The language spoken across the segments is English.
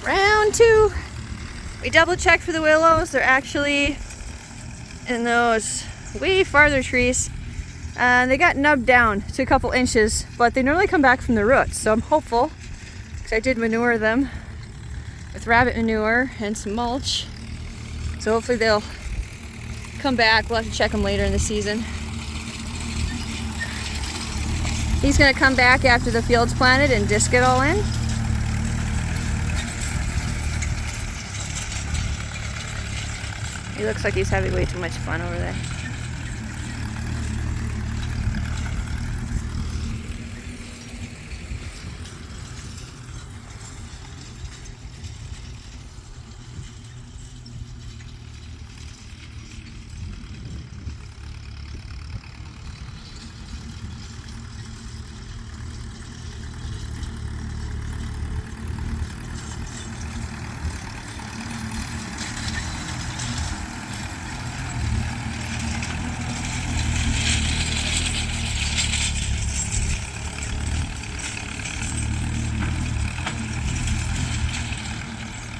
Round two. We double checked for the willows. They're actually in those way farther trees. They got nubbed down to a couple inches, but they normally come back from the roots. So I'm hopeful, because I did manure them with rabbit manure and some mulch. So hopefully they'll come back. We'll have to check them later in the season. He's gonna come back after the field's planted and disc it all in. He looks like he's having way too much fun over there.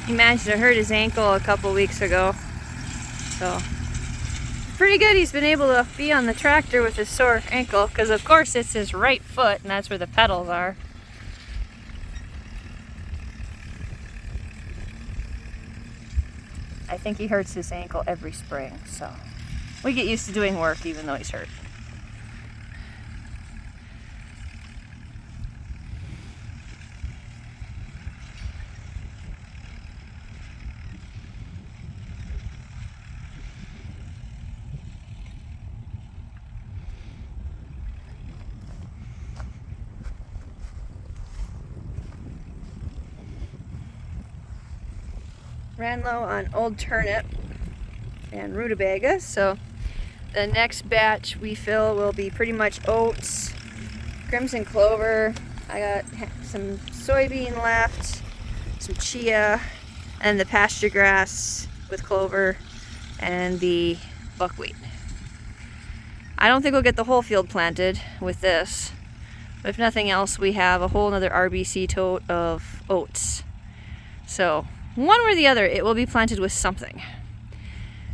He managed to hurt his ankle a couple weeks ago, so pretty good he's been able to be on the tractor with his sore ankle, because of course it's his right foot and that's where the pedals are. I think he hurts his ankle every spring, so we get used to doing work even though he's hurt. Ran low on old turnip and rutabaga, so the next batch we fill will be pretty much oats, crimson clover. I got some soybean left, some chia, and the pasture grass with clover and the buckwheat. I don't think we'll get the whole field planted with this, but if nothing else, we have a whole other RBC tote of oats. So one way or the other, it will be planted with something.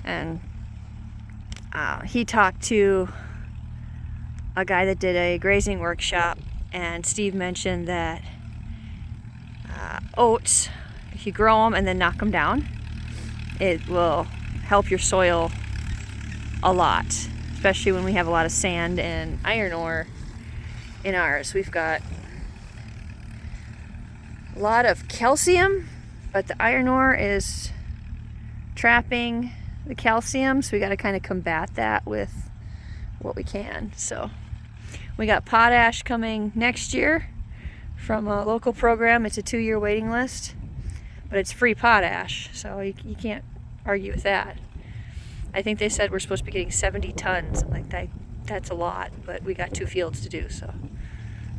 And he talked to a guy that did a grazing workshop, and Steve mentioned that oats, if you grow them and then knock them down, it will help your soil a lot, especially when we have a lot of sand and iron ore in ours. We've got a lot of calcium, but the iron ore is trapping the calcium, so we got to kind of combat that with what we can. So we got potash coming next year from a local program. It's a 2-year waiting list, but it's free potash, so you can't argue with that. I think they said we're supposed to be getting 70 tons. Like that's a lot, but we got 2 fields to do, so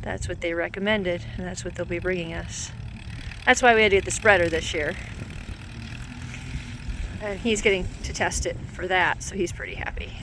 that's what they recommended, and that's what they'll be bringing us. That's why we had to get the spreader this year. And he's getting to test it for that, so he's pretty happy.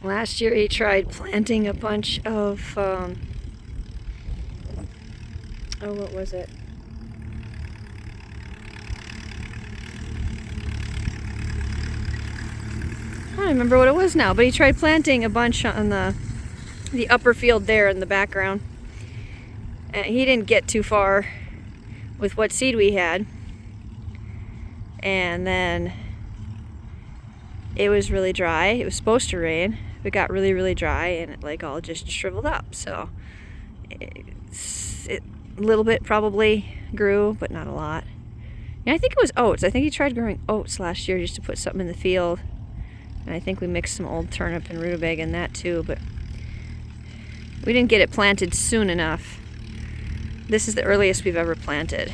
Last year he tried planting a bunch of, oh, what was it? I don't remember what it was now, but he tried planting a bunch on the upper field there in the background. And he didn't get too far with what seed we had. And then it was really dry. It was supposed to rain. It got really, really dry, and it like all just shriveled up. So a little bit probably grew, but not a lot. And I think it was oats. I think he tried growing oats last year just to put something in the field. And I think we mixed some old turnip and rutabaga in that too, but we didn't get it planted soon enough. This is the earliest we've ever planted.